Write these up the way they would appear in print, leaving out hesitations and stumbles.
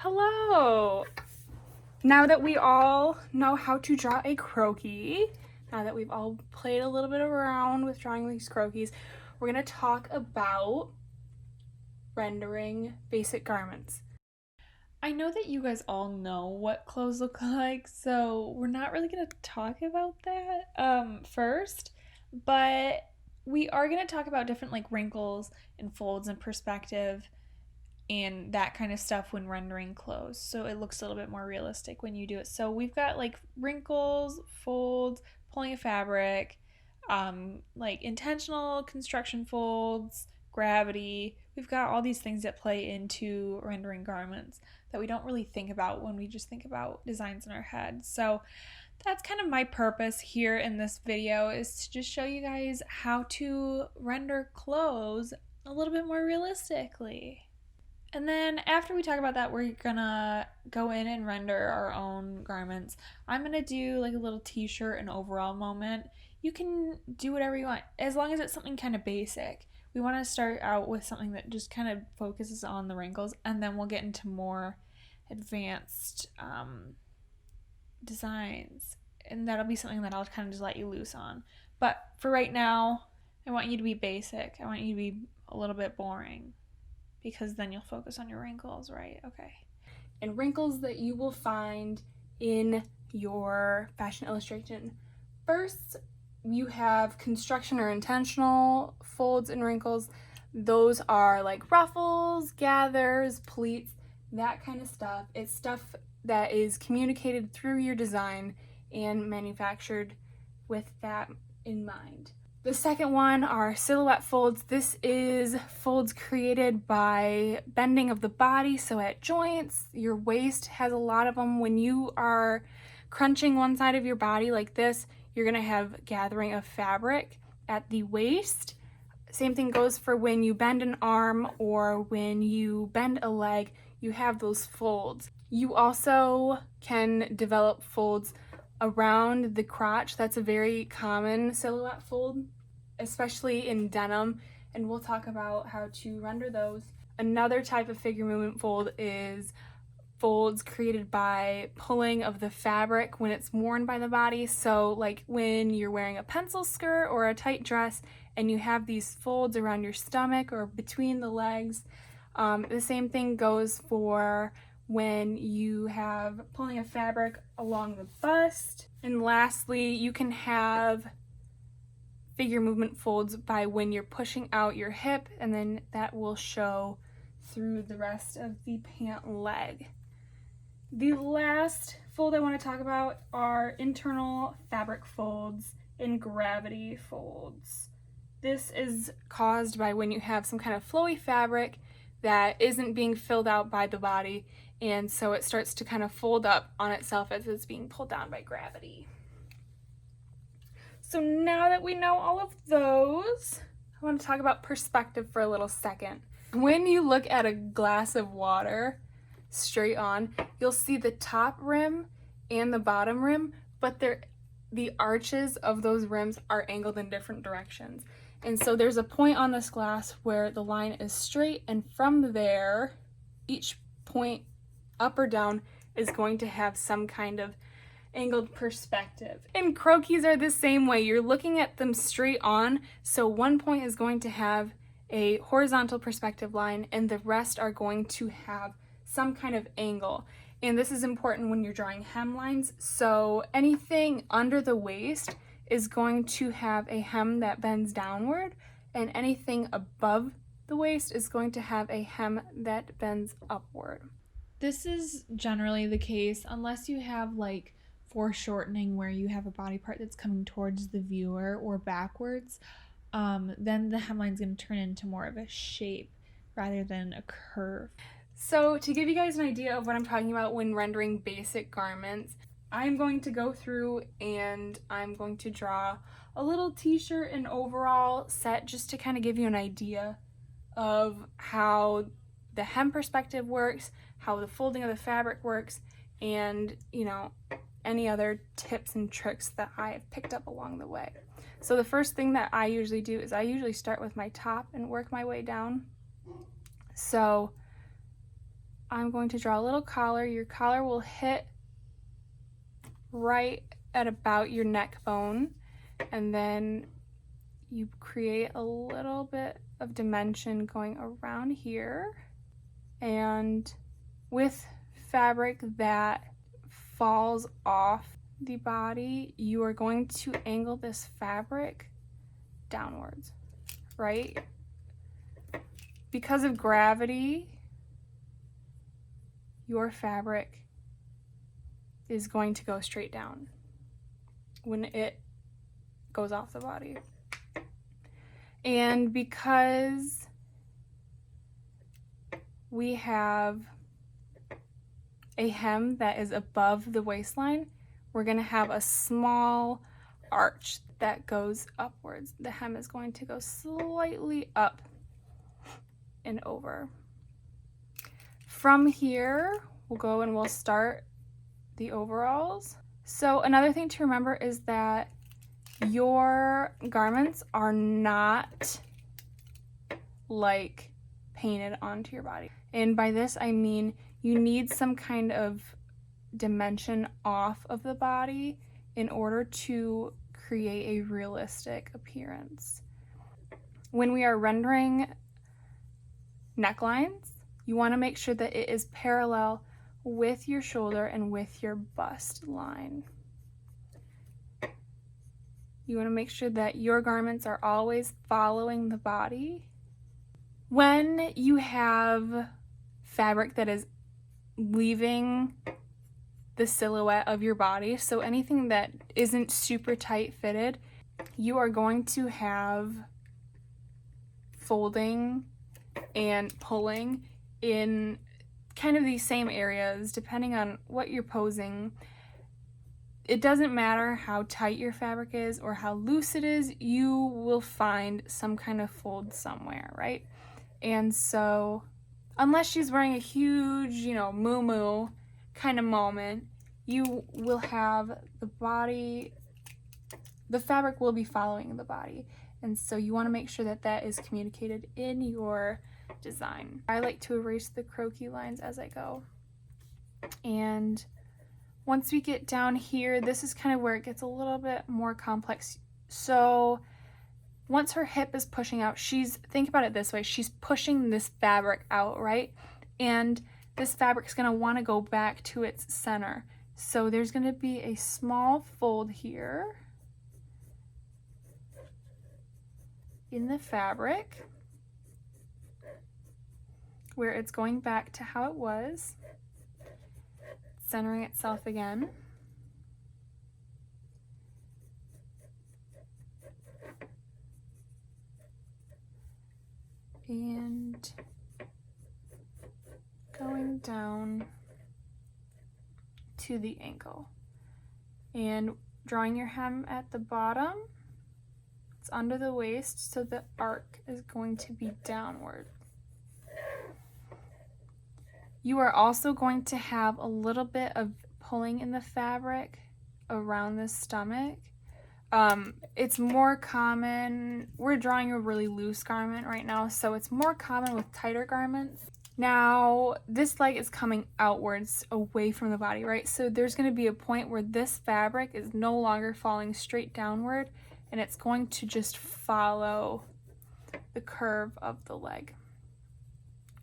Hello! Now that we all know how to draw a croquis, now that we've all played a little bit around with drawing these croquis, we're going to talk about rendering basic garments. I know that you guys all know what clothes look like, so we're not really going to talk about that first, but we are going to talk about different like wrinkles and folds and perspective and that kind of stuff when rendering clothes. So it looks a little bit more realistic when you do it. So we've got like wrinkles, folds, pulling a fabric, like intentional construction folds, gravity. We've got all these things that play into rendering garments that we don't really think about when we just think about designs in our head. So that's kind of my purpose here in this video, is to just show you guys how to render clothes a little bit more realistically. And then after we talk about that, we're gonna go in and render our own garments. I'm gonna do like a little t-shirt and overall moment. You can do whatever you want, as long as it's something kind of basic. We want to start out with something that just kind of focuses on the wrinkles, and then we'll get into more advanced designs. And that'll be something that I'll kind of just let you loose on. But for right now, I want you to be basic. I want you to be a little bit boring, because then you'll focus on your wrinkles, right? Okay. And wrinkles that you will find in your fashion illustration. First, you have construction or intentional folds and wrinkles. Those are like ruffles, gathers, pleats, that kind of stuff. It's stuff that is communicated through your design and manufactured with that in mind. The second one are silhouette folds. This is folds created by bending of the body, so at joints. Your waist has a lot of them. When you are crunching one side of your body like this, you're gonna have gathering of fabric at the waist. Same thing goes for when you bend an arm or when you bend a leg, you have those folds. You also can develop folds around the crotch. That's a very common silhouette fold, especially in denim, and we'll talk about how to render those. Another type of figure movement fold is folds created by pulling of the fabric when it's worn by the body. So like when you're wearing a pencil skirt or a tight dress and you have these folds around your stomach or between the legs. The same thing goes for when you have pulling a fabric along the bust. And lastly, you can have figure movement folds by when you're pushing out your hip, and then that will show through the rest of the pant leg. The last fold I want to talk about are internal fabric folds and gravity folds. This is caused by when you have some kind of flowy fabric that isn't being filled out by the body, and so it starts to kind of fold up on itself as it's being pulled down by gravity. So now that we know all of those, I want to talk about perspective for a little second. When you look at a glass of water straight on, you'll see the top rim and the bottom rim, but the arches of those rims are angled in different directions. And so there's a point on this glass where the line is straight, and from there, each point up or down is going to have some kind of angled perspective. And croquis are the same way. You're looking at them straight on, so one point is going to have a horizontal perspective line and the rest are going to have some kind of angle. And this is important when you're drawing hemlines. So anything under the waist is going to have a hem that bends downward, and anything above the waist is going to have a hem that bends upward. This is generally the case unless you have like foreshortening where you have a body part that's coming towards the viewer or backwards. Then the hemline's going to turn into more of a shape rather than a curve. So to give you guys an idea of what I'm talking about when rendering basic garments, I'm going to go through and I'm going to draw a little t-shirt and overall set just to kind of give you an idea of how the hem perspective works, how the folding of the fabric works, and any other tips and tricks that I have picked up along the way. So the first thing that I usually do is I usually start with my top and work my way down. So I'm going to draw a little collar. Your collar will hit right at about your neck bone, and then you create a little bit of dimension going around here. And with fabric that falls off the body, you are going to angle this fabric downwards, right? Because of gravity, your fabric is going to go straight down when it goes off the body. And because we have a hem that is above the waistline, we're going to have a small arch that goes upwards. The hem is going to go slightly up and over. From here, we'll go and we'll start the overalls. So another thing to remember is that your garments are not like painted onto your body. And by this I mean you need some kind of dimension off of the body in order to create a realistic appearance. When we are rendering necklines, you want to make sure that it is parallel with your shoulder and with your bust line. You want to make sure that your garments are always following the body. When you have fabric that is leaving the silhouette of your body, so anything that isn't super tight fitted, you are going to have folding and pulling in kind of these same areas depending on what you're posing. It doesn't matter how tight your fabric is or how loose it is, you will find some kind of fold somewhere, right? And so unless she's wearing a huge, moo kind of moment, you will have the fabric will be following the body. And so you want to make sure that that is communicated in your design. I like to erase the croquis lines as I go. And once we get down here, this is kind of where it gets a little bit more complex. So once her hip is pushing out, think about it this way, she's pushing this fabric out, right? And this fabric is going to want to go back to its center. So there's going to be a small fold here in the fabric where it's going back to how it was, centering itself again. And going down to the ankle and drawing your hem at the bottom. It's under the waist, so the arc is going to be downward. You are also going to have a little bit of pulling in the fabric around the stomach. It's more common, we're drawing a really loose garment right now, so it's more common with tighter garments. Now, this leg is coming outwards away from the body, right? So there's going to be a point where this fabric is no longer falling straight downward, and it's going to just follow the curve of the leg,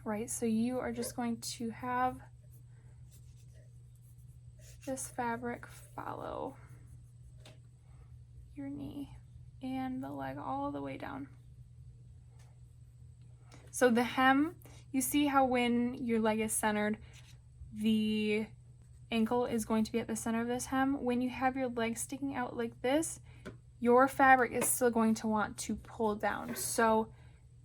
right? So you are just going to have this fabric follow your knee and the leg all the way down. So the hem, you see how when your leg is centered, the ankle is going to be at the center of this hem. When you have your leg sticking out like this, your fabric is still going to want to pull down. So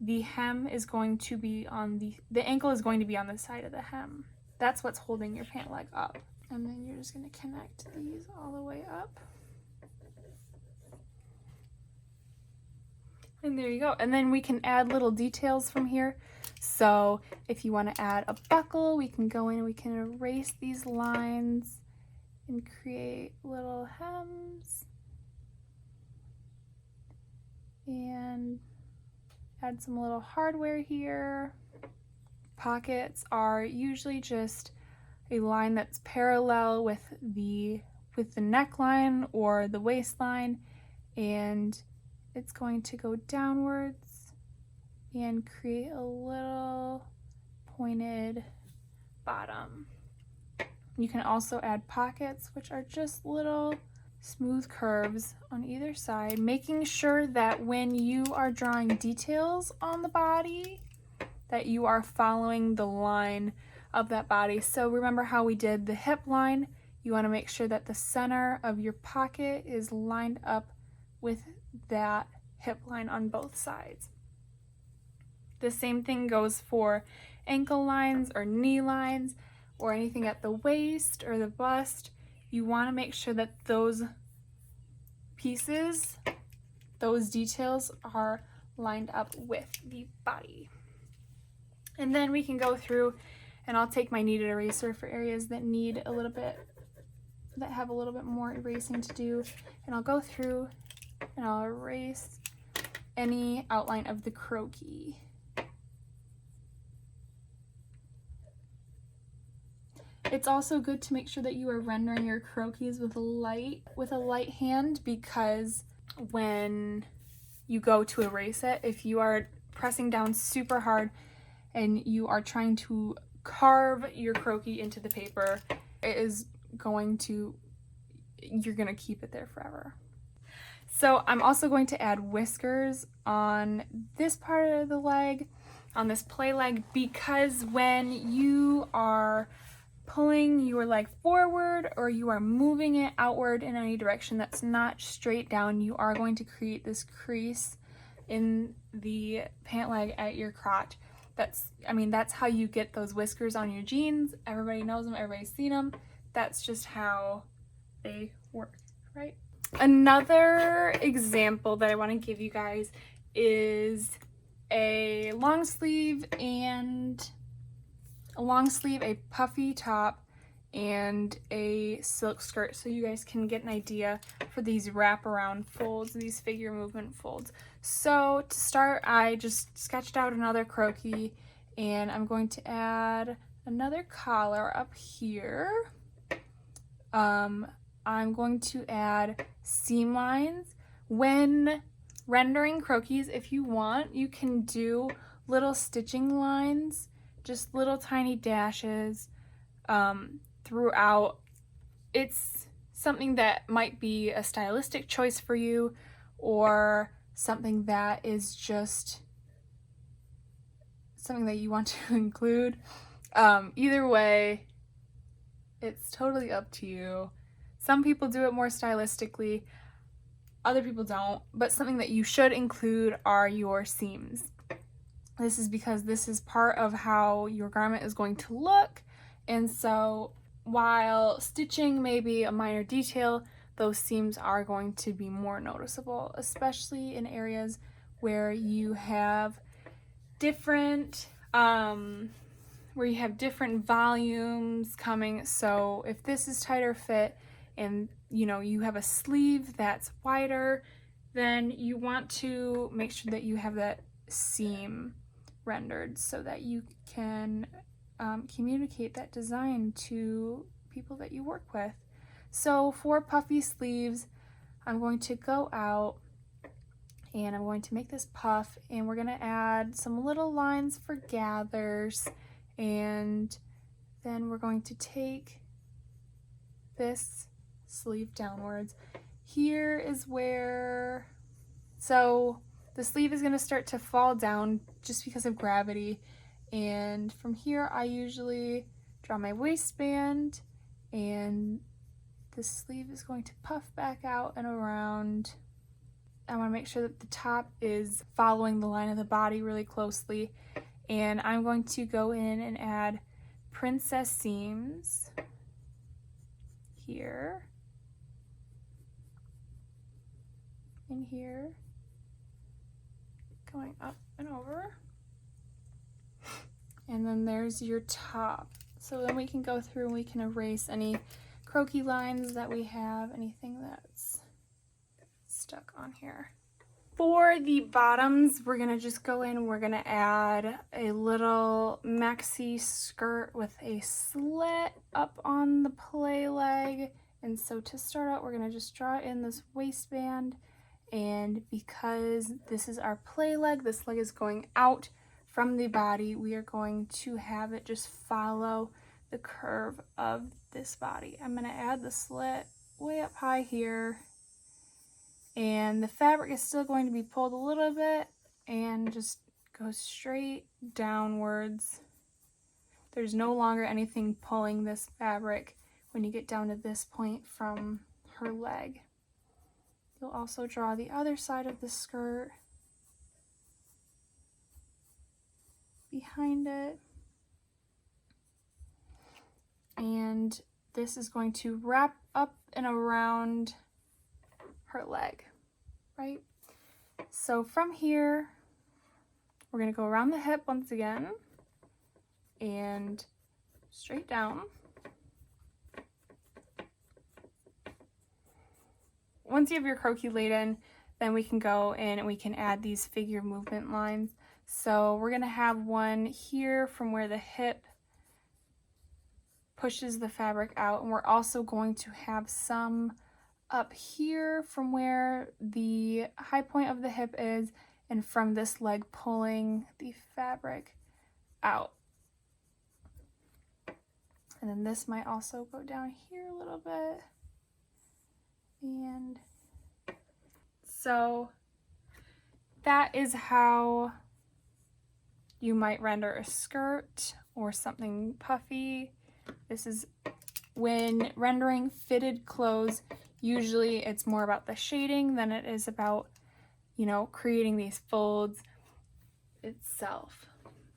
the hem is going to be on the ankle is going to be on the side of the hem. That's what's holding your pant leg up. And then you're just going to connect these all the way up. And there you go. And then we can add little details from here. So if you want to add a buckle, we can go in and we can erase these lines and create little hems. And add some little hardware here. pockets are usually just a line that's parallel with the neckline or the waistline, and it's going to go downwards and create a little pointed bottom. You can also add pockets, which are just little smooth curves on either side, making sure that when you are drawing details on the body, that you are following the line of that body. So remember how we did the hip line? You want to make sure that the center of your pocket is lined up with that hip line on both sides. The same thing goes for ankle lines or knee lines or anything at the waist or the bust. You want to make sure that those pieces, those details are lined up with the body. And then we can go through, and I'll take my kneaded eraser for areas that need a little bit, that have a little bit more erasing to do, and I'll go through and I'll erase any outline of the croquis. It's also good to make sure that you are rendering your croquis with a light hand, because when you go to erase it, if you are pressing down super hard and you are trying to carve your croquis into the paper, you're gonna keep it there forever. So I'm also going to add whiskers on this part of the leg, on this play leg, because when you are pulling your leg forward or you are moving it outward in any direction that's not straight down, you are going to create this crease in the pant leg at your crotch. That's how you get those whiskers on your jeans. Everybody knows them, everybody's seen them. That's just how they work, right? Another example that I want to give you guys is a long sleeve, a puffy top, and a silk skirt, so you guys can get an idea for these wraparound folds, these figure movement folds. So to start, I just sketched out another croquis, and I'm going to add another collar up here. I'm going to add seam lines. When rendering croquis, if you want, you can do little stitching lines, just little tiny dashes throughout. It's something that might be a stylistic choice for you, or something that is just something that you want to include. Either way, it's totally up to you. Some people do it more stylistically, other people don't, but something that you should include are your seams. This is because this is part of how your garment is going to look, and so while stitching may be a minor detail, those seams are going to be more noticeable, especially in areas where you have different volumes coming. So if this is tighter fit and you have a sleeve that's wider, then you want to make sure that you have that seam rendered so that you can communicate that design to people that you work with. So for puffy sleeves, I'm going to go out and I'm going to make this puff, and we're going to add some little lines for gathers, and then we're going to take this sleeve downwards. Here is where, so the sleeve is going to start to fall down just because of gravity, and from here I usually draw my waistband, and the sleeve is going to puff back out and around. I want to make sure that the top is following the line of the body really closely, and I'm going to go in and add princess seams here and here, going up and over, and then there's your top. So then we can go through and we can erase any croquis lines that we have, anything that's stuck on here. For the bottoms, we're gonna just go in, we're gonna add a little maxi skirt with a slit up on the play leg. And so to start out, we're gonna just draw in this waistband. And because this is our play leg, this leg is going out from the body, we are going to have it just follow the curve of this body. I'm gonna add the slit way up high here. And the fabric is still going to be pulled a little bit and just go straight downwards. There's no longer anything pulling this fabric when you get down to this point from her leg. You'll also draw the other side of the skirt behind it. And this is going to wrap up and around her leg, right? So from here, we're gonna go around the hip once again and straight down. Once you have your croquis laid in, then we can go in and we can add these figure movement lines. So we're gonna have one here from where the hip pushes the fabric out, and we're also going to have some up here from where the high point of the hip is, and from this leg pulling the fabric out. And then this might also go down here a little bit. And so that is how you might render a skirt or something puffy. This is when rendering fitted clothes. Usually it's more about the shading than it is about, you know, creating these folds itself.